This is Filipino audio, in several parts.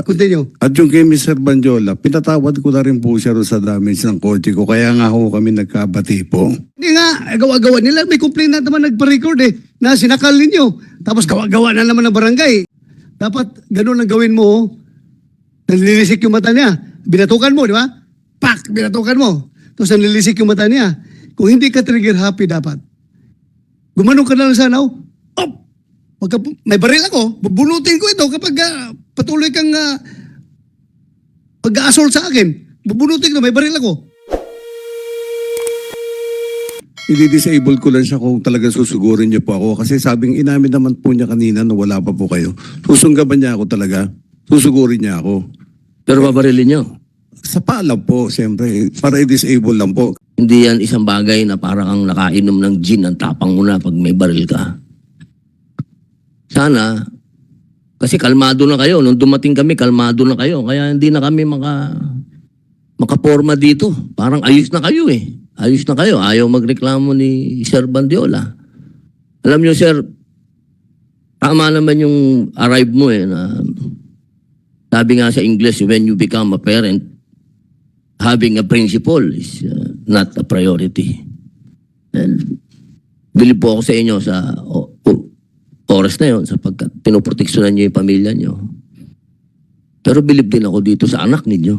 Continue. At yung kay Mr. Banjola, pinatawad ko na rin po siya sa damage ng kotse ko. Kaya nga ho kami nagkabati po. Hindi nga, gawa-gawa nila. May complaint na naman nagpa-record na sinakal ninyo. Tapos gawa-gawa na naman ng barangay. Dapat ganun ang gawin mo. Nalilisik yung mata niya. Binatukan mo, di ba? Pak! Binatukan mo. Tapos nalilisik yung mata niya. Kung hindi ka trigger happy dapat, gumanong ka na lang sana. May baril ako. Bubunutin ko ito kapag patuloy kang pag-assault sa akin. Bubunutin ko, may baril ako. I-disable ko lang siya kung talaga susugurin niyo po ako. Kasi sabing inamin naman po niya kanina na wala pa po kayo. Susunggaban niya ako talaga. Susugurin niya ako. Pero babarilin nyo. Sa paalam po, siyempre. Para i-disable lang po. Hindi yan isang bagay na parang kang nakainom ng gin ang tapang mo na pag may baril ka. Sana, kasi kalmado na kayo. Nung dumating kami, kalmado na kayo. Kaya hindi na kami makaporma dito. Parang ayos na kayo eh. Ayos na kayo. Ayaw magreklamo ni Sir Bandiola. Alam nyo, Sir, tama naman yung arrive mo eh. Na, sabi nga sa English, when you become a parent, having a principal is not a priority. And bilib po ako sa inyo sa oras na yon sapagkat pinoproteksyonan nyo yung pamilya nyo. Pero bilib din ako dito sa anak ninyo.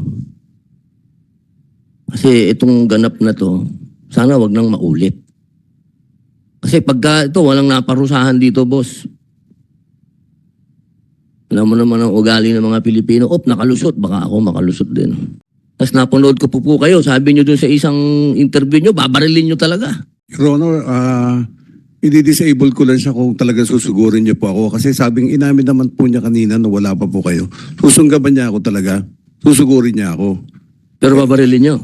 Kasi itong ganap na to, sana wag nang maulit. Kasi pagka ito, walang naparusahan dito, boss. Alam mo naman ang ugali ng mga Pilipino, nakalusot, baka ako makalusot din. Tapos napanood ko po kayo, sabi nyo dun sa isang interview nyo, babarilin nyo talaga. Your Honor, i-disable ko lang siya kung talaga susugurin niyo po ako. Kasi sabing inamin naman po niya kanina na wala pa po kayo. Susunggaban niya ako talaga. Susugurin niya ako. Pero babarilin nyo.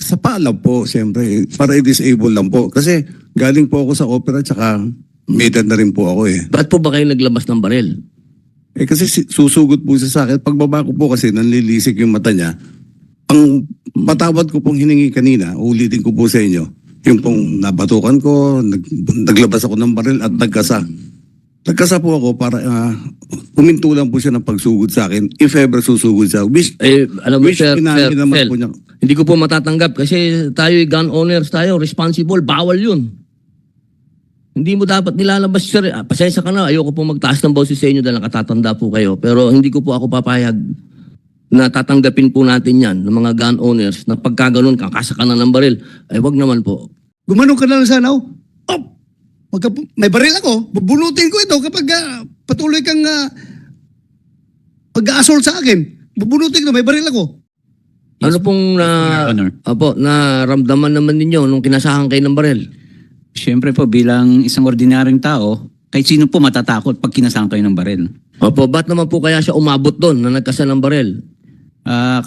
Sa paalam po, siyempre. Para i-disable lang po. Kasi galing po ako sa opera tsaka may edad na rin po ako eh. Ba't po ba kayo naglabas ng baril? Kasi susugod po siya sa akin. Pagbaba ko po kasi nanlilisik yung mata niya. Ang patawad ko pong hiningi kanina, ulitin ko po sa inyo. Yung pong nabatukan ko, naglabas ako ng baril at nagkasa. Nagkasa po ako para huminto lang po siya ng pagsugod sa akin. If ever susugod siya. Alam mo, sir, Po niya. hindi ko po matatanggap kasi tayo gun owners tayo, responsible, bawal yun. Hindi mo dapat nilalabas, sir. Pasensya ka na, ayoko po magtaas ng boses sa inyo dahil nakatatanda po kayo. Pero hindi ko po ako papayag na tatanggapin po natin yan ng mga gun owners na pagka ganun, kakasa ka na ng baril. Ay, wag naman po. Gumanong ka na lang sana. May baril ako. Bubunutin ko ito kapag patuloy kang pag-assault sa akin. Bubunutin ko, may baril ako. Ano pong naramdaman naman ninyo nung kinasahan kayo ng baril? Siyempre po, bilang isang ordinaryong tao, kahit sino po matatakot pag kinasahan kayo ng baril. Opo, ba't naman po kaya siya umabot doon na nagkasa ng baril?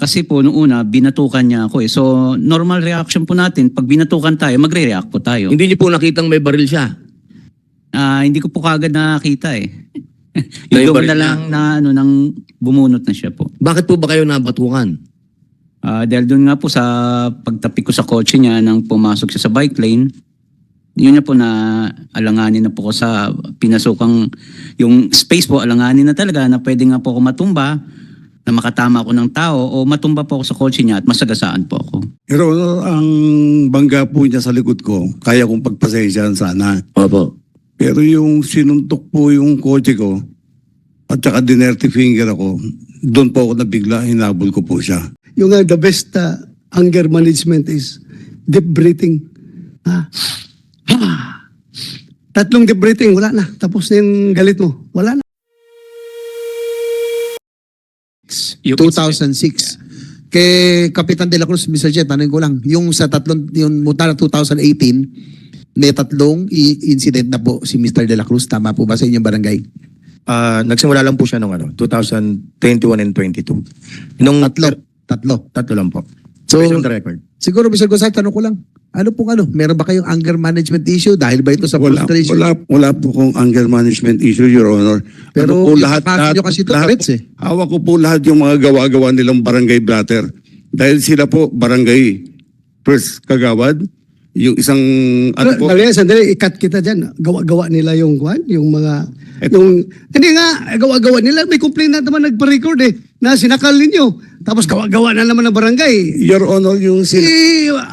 Kasi po, noong una, binatukan niya ako eh. So, normal reaction po natin, pag binatukan tayo, magre-react po tayo. Hindi niyo po nakitang may baril siya? Hindi ko po kagad nakakita eh. May Yung baril na lang na nang bumunot na siya po. Bakit po ba kayo nabatukan? Dahil doon nga po sa pagtapik ko sa kotse niya nang pumasok siya sa bike lane, yun na po na alanganin na po ko sa pinasukang yung space po, alanganin na talaga na pwede nga po ako matumba, na makatama ako ng tao o matumba po ako sa kotse niya at masagasaan po ako. Pero ang bangga po niya sa likod ko, kaya kong pagpasensyahan sana. Opo. Pero yung sinuntok po yung kotse ko at saka dinerty finger ako, doon po ako nabigla, hinabol ko po siya. Yung the best anger management is deep breathing. Tatlong deep breathing, wala na. Tapos na yung galit mo. Wala na. 2006. Kay Kapitan De La Cruz, Mr. Jet, tanong ko lang, yung sa tatlong, yung mutara 2018, may tatlong incident na po si Mr. De La Cruz. Tama po ba sa inyong barangay? Nagsimula lang po siya nung 2021 and 22. Nung tatlo lang po. So, based on the record. Siguro, Mr. Gonzales, tanong ko lang, ano pong meron ba kayong anger management issue dahil ba ito sa frustration? Wala po kong anger management issue, Your Honor. Pero po, lahat nyo kasi ito threats eh. Hawak ko po lahat yung mga gawa-gawa nilang barangay blatter. Dahil sila po barangay first kagawad, yung isang ano po, Sandali, ikat kita dyan. Gawa-gawa nila yung kwan, yung mga... hindi nga, gawa-gawa nila. May complaint na naman nagpa-record na sinakal ninyo. Tapos gawa-gawa na naman ng barangay. Your Honor, yung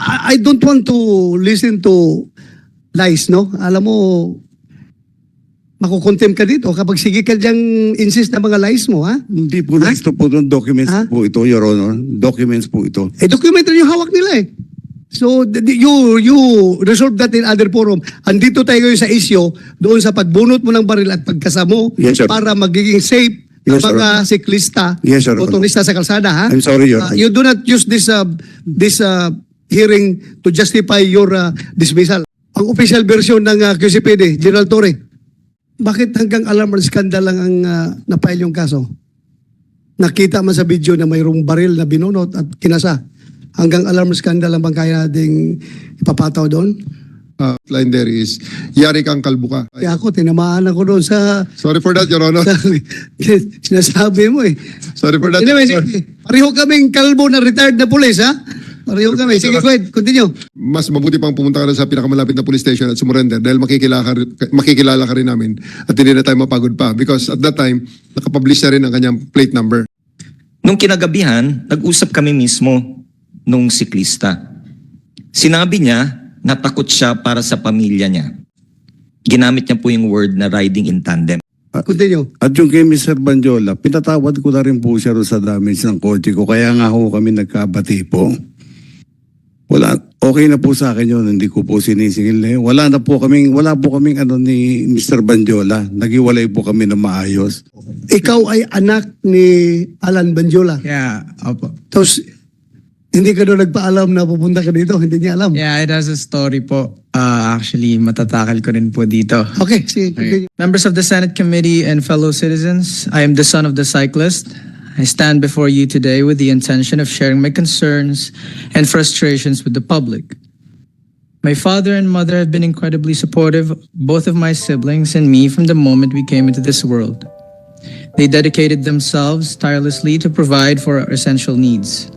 I don't want to listen to lies, no? Alam mo, makukontempt ka dito kapag sige ka diyang insist na mga lies mo, ha? hindi po listo po ng documents Ha? po ito, Your Honor. Documents po ito. Documentary yung hawak nila So, you resolve that in other forum. Andito tayo ngayon sa issue, doon sa pagbunot mo ng baril at pagkasamo Yes, sir. para magiging safe Yes, ng sir. mga siklista, Yes, sir. motorista sa kalsada, ha? I'm sorry, Your Honor. You do not use this hearing to justify your dismissal. Ang official version ng QCPD, General Torre, bakit hanggang alarm or scandal lang ang na-file yung kaso? Nakita man sa video na mayroong baril na binunot at kinasa. Hanggang alarm or scandal lang bang kaya nating ipapataw doon? Line there is, yari kang kalbuka. Kaya ako, tinamaan ako doon sa Sorry for that, Your Honor. sinasabi mo Sorry for that. Anyway, Sir. pareho kaming kalbo na retired na pulis, ha? Pareho kami. Sige, go ahead. Continue. Mas mabuti pang pumunta ka na sa pinakamalapit na police station at sumurrender dahil makikilala ka rin namin at hindi na tayo mapagod pa because at that time, nakapublish na rin ang kanyang plate number. Nung kinagabihan, nag-usap kami mismo nung siklista. Sinabi niya na takot siya para sa pamilya niya. Ginamit niya po yung word na riding in tandem. Continue. At yung kay Mr. Banjola, pinatawad ko na rin po siya rin sa damage ng kotse ko. Kaya nga ho kami nagkabati po. Okay na po sa akin yun. Hindi ko po sinisingil. Wala po kaming ano ni Mr. Banjola. Nagiwalay po kami na maayos. Ikaw ay anak ni Alan Banjola. Yeah, opo. Tapos, hindi ka doon nagpaalam na pupunta ka dito. Hindi niya alam. Yeah, it has a story po. Actually, matatakal ko rin po dito. Okay, sige. Continue. Members of the Senate Committee and fellow citizens, I am the son of the cyclist. I stand before you today with the intention of sharing my concerns and frustrations with the public. My father and mother have been incredibly supportive, both of my siblings and me, from the moment we came into this world. They dedicated themselves tirelessly to provide for our essential needs.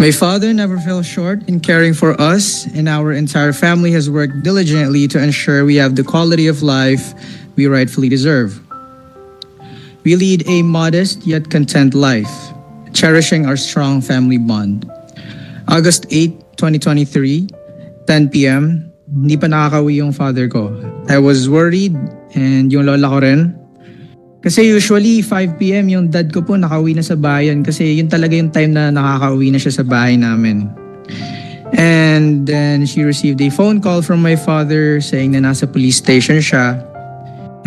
My father never fell short in caring for us, and our entire family has worked diligently to ensure we have the quality of life we rightfully deserve. We lead a modest yet content life, cherishing our strong family bond. August 8, 2023, 10 p.m., hindi pa nakakauwi yung father ko. I was worried and yung lola ko rin. Kasi usually 5 p.m. yung dad ko po nakauwi na sa bayan kasi yun talaga yung time na nakakauwi na siya sa bahay namin. And then she received a phone call from my father saying na nasa police station siya.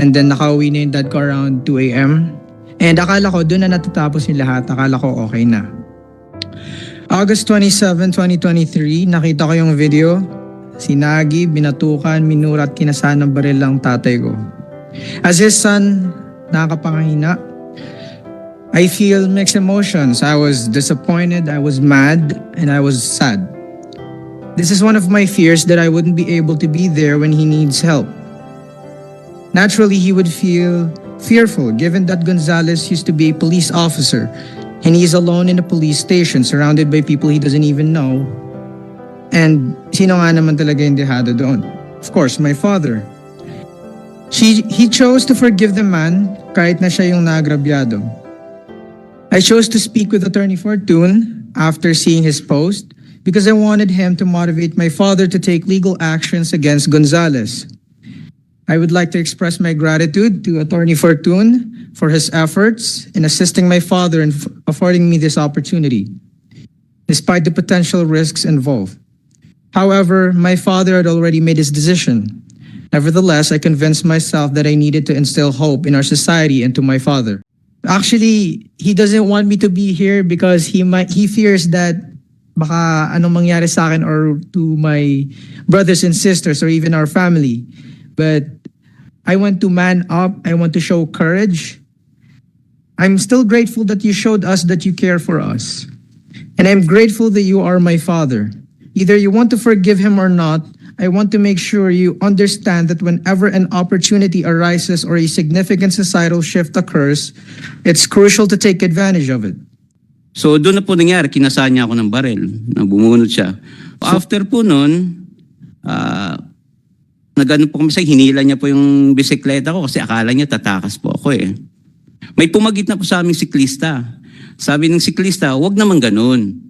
And then nakauwi na yung dad ko around 2 a.m. And akala ko doon na natatapos yung lahat. Akala ko okay na. August 27, 2023, nakita ko yung video. Si Nagi, binatukan, minurat, kinasahan ng baril lang tatay ko. As his son, nakakapangahina. I feel mixed emotions. I was disappointed, I was mad, and I was sad. This is one of my fears that I wouldn't be able to be there when he needs help. Naturally, he would feel fearful given that Gonzales used to be a police officer and he is alone in a police station surrounded by people he doesn't even know. And sino nga naman talaga yung dehado doon? Of course, my father. He chose to forgive the man kahit na siya yung naagrabyado. I chose to speak with Attorney Fortune after seeing his post because I wanted him to motivate my father to take legal actions against Gonzales. I would like to express my gratitude to Attorney Fortune for his efforts in assisting my father and affording me this opportunity, despite the potential risks involved. However, my father had already made his decision. Nevertheless, I convinced myself that I needed to instill hope in our society and to my father. Actually, he doesn't want me to be here because he fears that baka anong mangyari sa akin or to my brothers and sisters or even our family. But I want to man up. I want to show courage. I'm still grateful that you showed us that you care for us. And I'm grateful that you are my father. Either you want to forgive him or not, I want to make sure you understand that whenever an opportunity arises or a significant societal shift occurs, it's crucial to take advantage of it. So doon na po nangyari, kinasahan niya ako ng baril, na bumunot siya. After po nun, nagano po kami sa hinila niya po yung bisikleta ko kasi akala niya tatakas po ako eh. May pumagit na po sa aming siklista. Sabi ng siklista, wag naman ganun.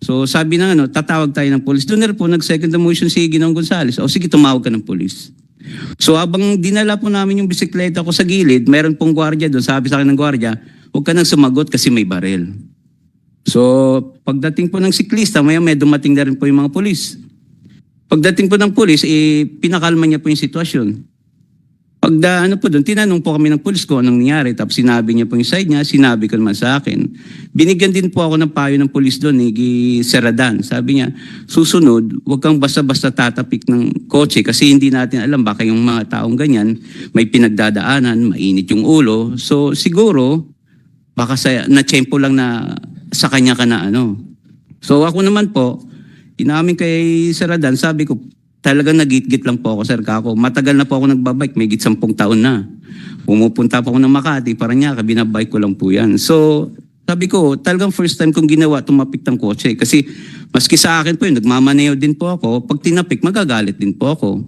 So sabi ng tatawag tayo ng polis. Doon na rin po nag-second motion si Ginoong Gonzales. O sige, tumawag ka ng polis. So habang dinala po namin yung bisikleta ko sa gilid, meron pong gwardiya doon. Sabi sa akin ng gwardiya, huwag ka nang sumagot kasi may baril. So pagdating po ng siklista, may dumating na rin po yung mga polis. Pagdating po ng polis, pinakalma niya po yung sitwasyon. Doon, tinanong po kami ng polis ko anong nangyari. Tapos sinabi niya po yung side niya, sinabi ko naman sa akin. Binigyan din po ako ng payo ng polis doon, ni Seradan. Sabi niya, susunod, huwag kang basta-basta tatapik ng kotse kasi hindi natin alam baka yung mga taong ganyan, may pinagdadaanan, mainit yung ulo. So siguro, baka na-tsempo lang na sa kanya ka na So ako naman po, inamin kay Seradan, sabi ko, talagang nagit-git lang po ako, Sir Kako. Matagal na po ako nagbabike, may 10 taon na. Pumupunta po ako ng Makati, Paranaque, binabike ko lang po yan. So, sabi ko, talagang first time kong ginawa, tumapik ng kotse. Kasi, maski sa akin po yun, nagmamaneo din po ako. Pag tinapik, magagalit din po ako.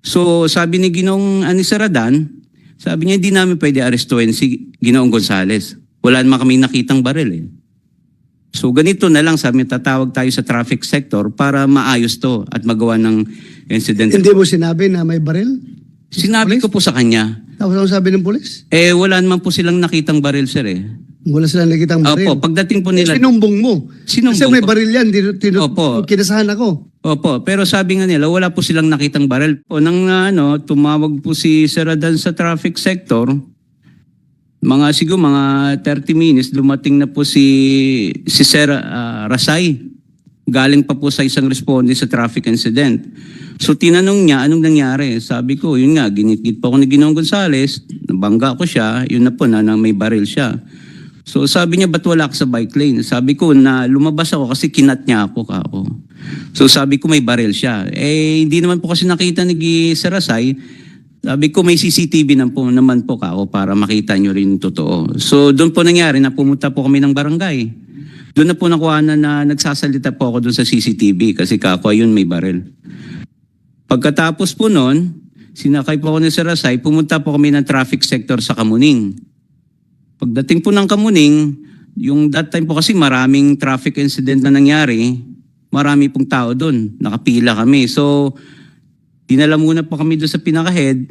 So, sabi ni Ginoong Seradan, sabi niya, hindi namin pwede arestuhin si Ginoong Gonzales. Wala naman kami nakitang baril eh. So ganito na lang, sabi tatawag tayo sa traffic sector para maayos to at magawa ng incident. Hindi mo sinabi na may baril? Sinabi ko po sa kanya. Tapos ano sabi ng polis? Wala naman po silang nakitang baril, sir eh. Wala silang nakitang baril. Opo, pagdating po nila. Sinumbong mo. Sinumbong Kasi may ko. baril yan. Opo. Kinasahan ako. Opo, pero sabi nga nila, wala po silang nakitang baril. O nang tumawag po si Seradan sa traffic sector, siguro mga 30 minutes, dumating na po si Sir Rasay. Galing pa po sa isang responde sa traffic incident. So tinanong niya, anong nangyari? Sabi ko, yun nga, ginit-git po ako ni Ginoong Gonzales, nabangga ko siya, yun na po na may baril siya. So sabi niya, ba't wala ka sa bike lane? Sabi ko, na lumabas ako kasi kinat niya ako kako. So sabi ko, may baril siya. Hindi naman po kasi nakita ni Sir Rasay. Sabi ko, may CCTV naman po kako para makita nyo rin yung totoo. So doon po nangyari na pumunta po kami ng barangay. Doon na po nakuha na nagsasalita po ako doon sa CCTV kasi kako yun may baril. Pagkatapos po noon, sinakay po ako ni Sir Rasay, pumunta po kami ng traffic sector sa Kamuning. Pagdating po ng Kamuning, yung that time po kasi maraming traffic incident na nangyari, marami pong tao doon, nakapila kami. So, dinala muna po kami doon sa pinaka-head,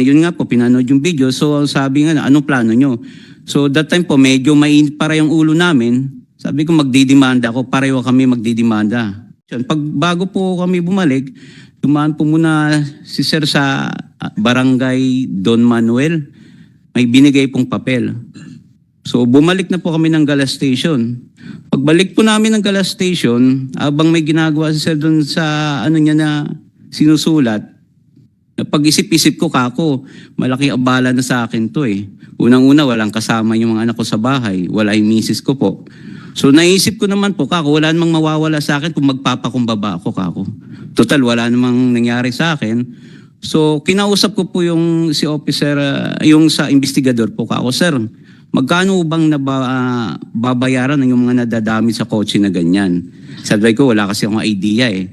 yun nga po, pinanood yung video. So, sabi nga, anong plano nyo? So, that time po, medyo mainit para yung ulo namin. Sabi ko, magdidemanda ako, pareho kami magdidemanda. Bago po kami bumalik, dumaan po muna si Sir sa Barangay Don Manuel. May binigay pong papel. So bumalik na po kami ng Galas Station. Pagbalik po namin ng Galas Station, habang may ginagawa si Sir doon sa niya na sinusulat, pag-isip-isip ko kako, malaki abala na sa akin to eh. Unang-una, walang kasama yung mga anak ko sa bahay. Wala yung misis ko po. So naisip ko naman po, kako, wala namang mawawala sa akin kung magpapakumbaba ako, kako. Total, wala namang nangyari sa akin. So kinausap ko po yung si officer, yung sa investigador po, kako, sir, magkano bang babayaran ng yung mga nadadami sa kotse na ganyan? Sabi ko, wala kasi akong idea eh.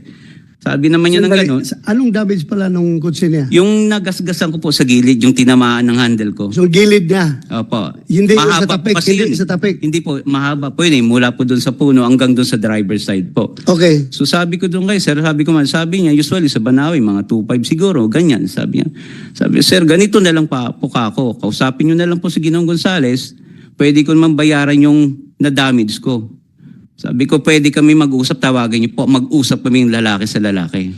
Sabi naman niya ng gano'n. Anong damage pala nung kotse niya? Yung nagasgasan ko po sa gilid, yung tinamaan ng handle ko. So gilid niya? Opo. Hindi yung sa Mahaba tapik, po kasi hindi yun. sa tapik. Hindi po, mahaba po yun eh. Mula po doon sa puno hanggang doon sa driver's side po. Okay. So sabi ko doon kay sir, sabi niya, usually sa Banawi, mga 2.5 siguro, ganyan. Sabi niya, sir, ganito na lang po kako. Kausapin niyo na lang po si Ginoong Gonzales, pwede ko naman bayaran yung na-damage ko. Sabi ko, pwede kami mag-usap, tawagan niyo po, mag-usap kami yung lalaki sa lalaki.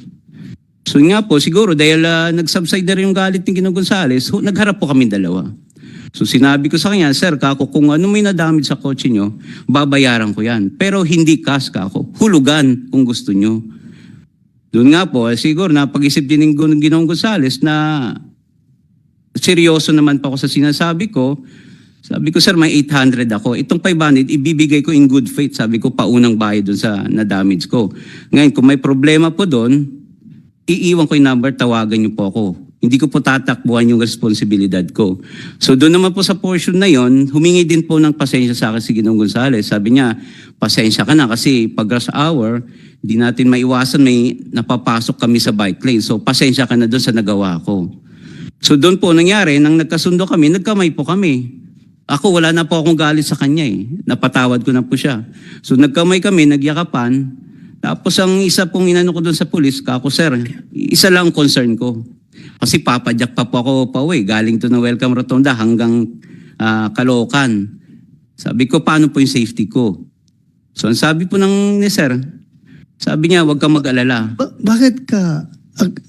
So nga po, siguro dahil nag-subside na rin yung galit ng Ginoong Gonzales, nagharap po kami dalawa. So sinabi ko sa kanya, sir, kako, kung ano may na-damage sa kotse nyo, babayaran ko yan. Pero hindi cash, kako, hulugan kung gusto nyo. Doon nga po, siguro napag-isip din ng Ginoong Gonzales na seryoso naman pa ako sa sinasabi ko. Sabi ko, sir, may 800 ako. Itong 500, ibibigay ko in good faith. Sabi ko, paunang bayad doon sa na-damage ko. Ngayon, kung may problema po doon, iiwan ko yung number, tawagan niyo po ako. Hindi ko po tatakbuhan yung responsibilidad ko. So doon naman po sa portion na yon, humingi din po ng pasensya sa akin si Ginoong Gonzales. Sabi niya, pasensya ka na kasi pag rush hour, di natin maiwasan, may napapasok kami sa bike lane. So pasensya ka na doon sa nagawa ko. So doon po nangyari, nang nagkasundo kami, nagkamay po kami. Ako, wala na po akong galit sa kanya eh. Napatawad ko na po siya. So nagkamay kami, nagyakapan. Tapos ang isa pong inano ko doon sa pulis, kako sir, isa lang ang concern ko. Kasi papadyak pa po ako pauwi. Galing to na Welcome Rotonda hanggang Caloocan. Sabi ko, paano po yung safety ko? So ang sabi po ni sir, sabi niya, huwag kang mag-alala. Bakit ka?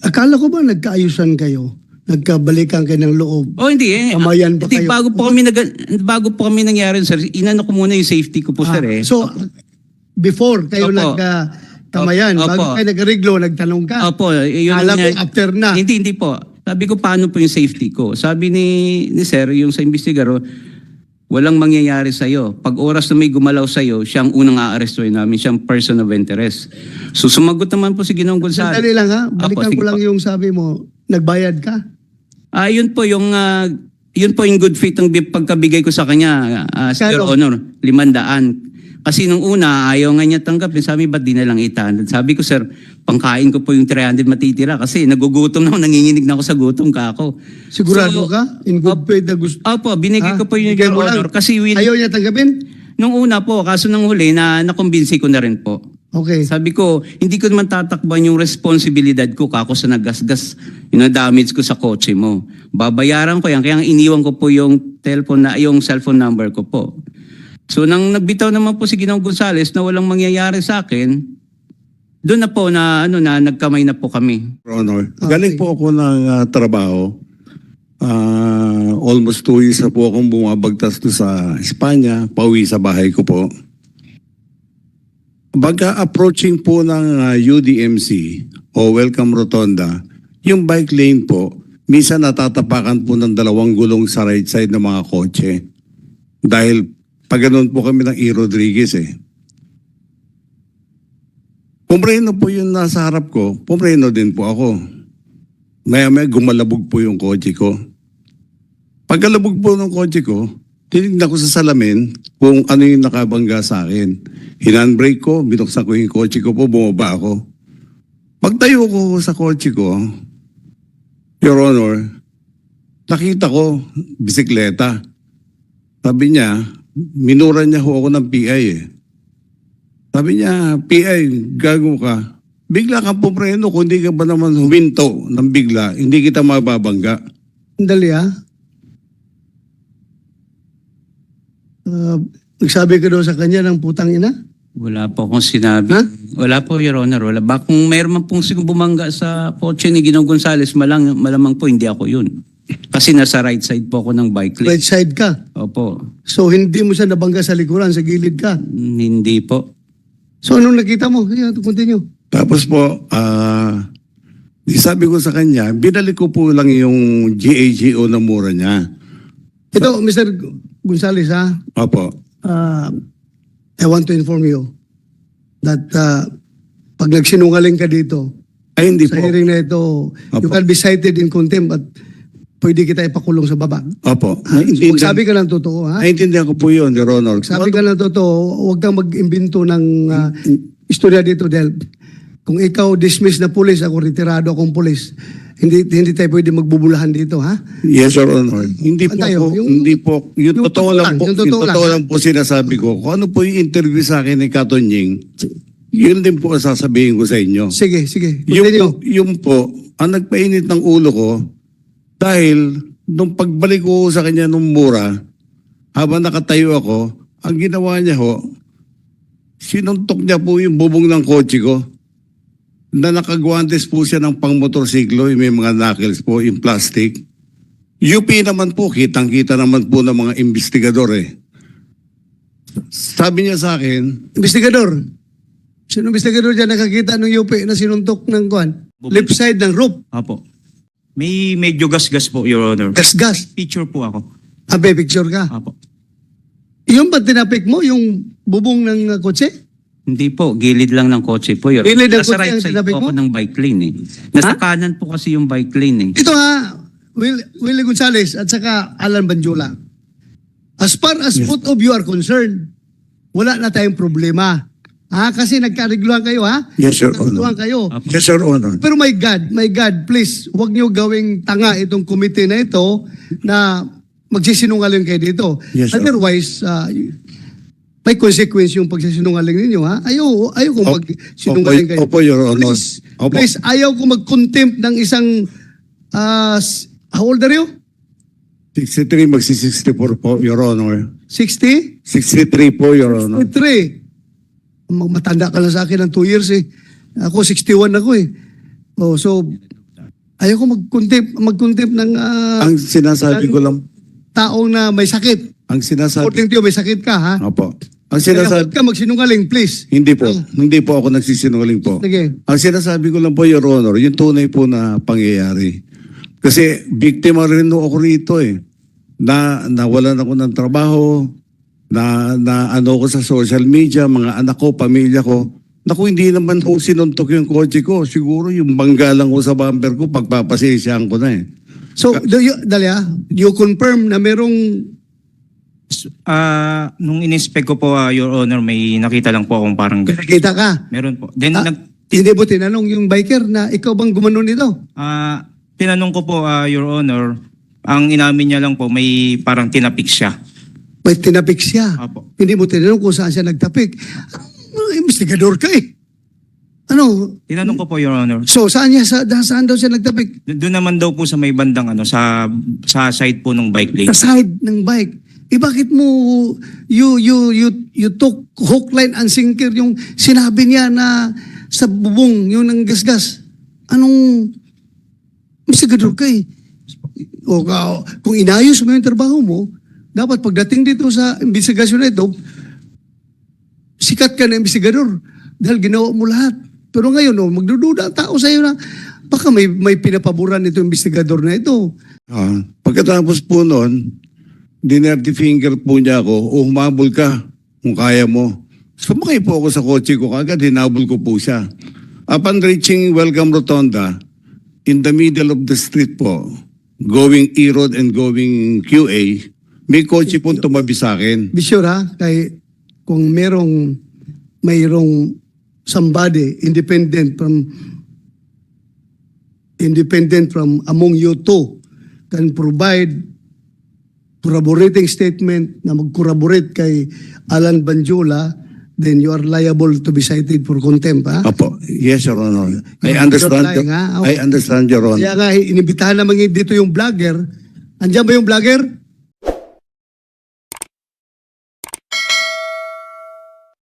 Akala ko ba nagkaayusan kayo? Nagkabalikan kayo ng loob? Oh, hindi eh. Kamayan pa kayo? Bago po kami nangyari, sir, inano ko muna yung safety ko po, sir eh. So, before kayo Opo. nagkamayan, Opo. bago kayo nagreglo, nagtanong ka? Opo, yun Alam ang- ko after na. Hindi po. Sabi ko, paano po yung safety ko? Sabi ni sir, yung sa investigaro, walang mangyayari sa'yo. Pag oras na may gumalaw sa'yo, siya ang unang aarestuhin namin. Siya ang person of interest. So sumagot naman po si Ginoong Gonzales. Sandali lang ha, balikan Opo, ko sige lang po. yung sabi mo, nagbayad ka? Yun po yung good faith ng pagkabigay ko sa kanya, Your Kano? Honor, 500. Kasi nung una, ayaw nga niya tanggapin. Sabi, ba't di na lang 800? Sabi ko, sir, pangkain ko po yung 300 matitira kasi nagugutom na ako, nanginginig na ako sa gutom ka ako. Sigurado So, ka? In good faith na gusto? Opo, binigay ko po yung Bigay mo Your lang. Honor. Kasi Ayaw niya tanggapin? nung una po, kaso nung huli, nakumbinsi ko na rin po. Okay. Sabi ko, hindi ko naman tatakban yung responsibilidad ko kako sa nagasgas, yung damage ko sa kotse mo. Babayaran ko yan, kaya iniwan ko po yung cellphone number ko po. So nang nagbitaw naman po si Ginoong Gonzales na walang mangyayari sa akin, doon na po na nagkamay na po kami. Your Honor, galing po ako ng trabaho. Almost 2 years na po akong bumabagtas to sa Espanya, pauwi sa bahay ko po. Pagka approaching po ng UDMC o Welcome Rotonda, yung bike lane po, minsan natatapakan po ng 2 gulong sa right side ng mga kotse. Dahil pag ganun po kami ng E. Rodriguez eh. Pumreno po yung nasa harap ko, pumreno din po ako. Maya-maya gumalabog po yung kotse ko. Pagkalabog po ng kotse ko, tinignan ko sa salamin kung ano yung nakabangga sa akin. Hinandbrake ko, binuksan ko yung kotse ko po, bumaba ako. Pagtayo ko sa kotse ko, Your Honor, nakita ko, bisikleta. Sabi niya, minura niya ho ako ng PI eh. Sabi niya, PI, gago ka. Bigla kang pupreno, kung hindi ka ba naman huminto ng bigla, hindi kita mababangga. Sandali ha. Nagsabi ka daw sa kanya ng putang ina? Wala po akong sinabi. Ha? Wala po, Your Honor. Wala. Kung mayroon man pong bumangga sa kotse ni Ginoong Gonzales, malamang po hindi ako yun. Kasi nasa right side po ako ng bike lane. Right side ka. Opo. So hindi mo siya nabangga sa likuran, sa gilid ka. Hindi po. So anong nakita mo? Yeah, continue. Tapos po, di sabi ko sa kanya, binalik ko po lang yung GAGO na mura niya. Ito, Mr. Gonzales ha, Opo. I want to inform you that pag nagsinungaling ka dito, Ay, hindi sa po. hearing na ito, you Opo. can be cited in contempt at pwede kita ipakulong sa baba. Opo. Magsabi ka ng totoo, ha? Naintindihan ko po yun, Your Honor. Sabi ka ng totoo, huwag kang mag-imbento ng istorya dito dahil kung ikaw dismiss na pulis, ako retirado akong pulis, hindi tayo pwede magbubulahan dito, ha? Yes, Your Honor. Hindi po Tayo, ako, yung- hindi po, yung yung totoo totoo lang lang, po, yung totoo yung totoo lang. lang po sinasabi ko. Kung ano po yung interview sa akin ni Katonying, yun din po ang sasabihin ko sa inyo. Sige, sige. Yung Continue. po, ang nagpainit ng ulo ko, dahil nung pagbalik ko sa kanya nung mura, habang nakatayo ako, ang ginawa niya ho, sinuntok niya po yung bubong ng kotse ko, na nakagwantes po siya ng pangmotorsiklo, yung may mga knuckles po, yung plastic. UP naman po, kitang-kita naman po ng mga investigador eh. Sabi niya sa akin, Investigador. Sino investigador dyan nakakita ng UP na sinuntok ng kuan? Left side ng roof. Apo. May medyo gas-gas po, Your Honor. Gas-gas. Picture po ako. Abe, picture ka. Apo. Yung ba tinapik mo, yung bubong ng kotse? Hindi po, gilid lang ng kotse po yun. Gilid ng Nasa kotse right ang side sinabi po mo? ako ng bike lane eh. Nasa kanan po kasi yung bike lane eh. Ito ha, Willie Gonzales at saka Alan Banjula. As far as both of you are concerned, wala na tayong problema. Kasi nagkarigluhan kayo ha? Yes, Your Nagkarigluhan Honor. kayo. Yes, Your Honor. Pero my God, please, huwag niyo gawing tanga itong committee na ito na magsisinungaling kayo dito. Yes, sir. Otherwise, may consequence yung pagsisinungaling ninyo, ha? Ayaw ko magsinungaling kayo. Opo, Your Honor. Opo. Please, ayaw ko mag-contempt ng isang, how old are you? 63, magsi-64 po, Your Honor. 60? 63 po, Your Honor. 63. Matanda ka lang sa akin ng 2 years eh. Ako 61 ako eh. Oh, so, ayaw ko mag-contempt ng Ang sinasabi ko lang, taong na may sakit. ang sinasabi, According to you, may sakit ka, ha? opo. Ang Kaya sinasabi, huwag ka magsinungaling, please. hindi po ako nagsisinungaling po. Sige. Ang sinasabi ko lang po, Your Honor, yung tunay po na pangyayari. Kasi biktima rin ako rito eh. Nawalan ako ng trabaho, na ano ko sa social media, mga anak ko, pamilya ko. Naku, hindi naman po sinuntok yung kotse ko. Siguro yung bangga lang ko sa bumper ko, pagpapasisyahan ko na eh. So, you confirm na merong Nung in-inspect ko po, Your Honor, may nakita lang po akong parang... nakita ka. Meron po. Then, Hindi mo tinanong yung biker na ikaw bang gumanon nito? tinanong ko po, Your Honor, ang inamin niya lang po, may parang tinapik siya. May tinapik siya. Apo. Hindi mo tinanong kung saan siya nagtapik. Investigador ka eh. Ano? Tinanong ko po, Your Honor. So, saan daw siya nagtapik? Doon naman daw po sa may bandang sa side po ng bike lane. Sa side ng bike. Bakit mo you took hook, line, and sinker yung sinabi niya na sa bubong, yun ang gasgas. Anong investigador ka eh? Kung inayos mo yung trabaho mo, dapat pagdating dito sa investigasyon na ito, sikat ka na investigador dahil ginawa mo lahat. Pero ngayon, magdududa ang tao sa iyo na baka may pinapaboran ito investigador na ito. Pagkatapos po noon, dinerty finger po niya ako, humabol ka kung kaya mo. Sumakay po ako sa kotse ko kagad, hinabol ko po siya. Upon reaching Welcome Rotonda, in the middle of the street po, going E-Road and going QA, may kotse po tumabi sa akin. Be sure ha, kung mayroong somebody independent from among you two can provide corroborating statement na mag-corroborate kay Alan Banjula, then you are liable to be cited for contempt, ha? Apo, yes, Your Honor. I understand, You're lying, ha? I understand, Your Honor. Kaya nga, inibitahan naman dito yung vlogger. Andiyan ba yung vlogger?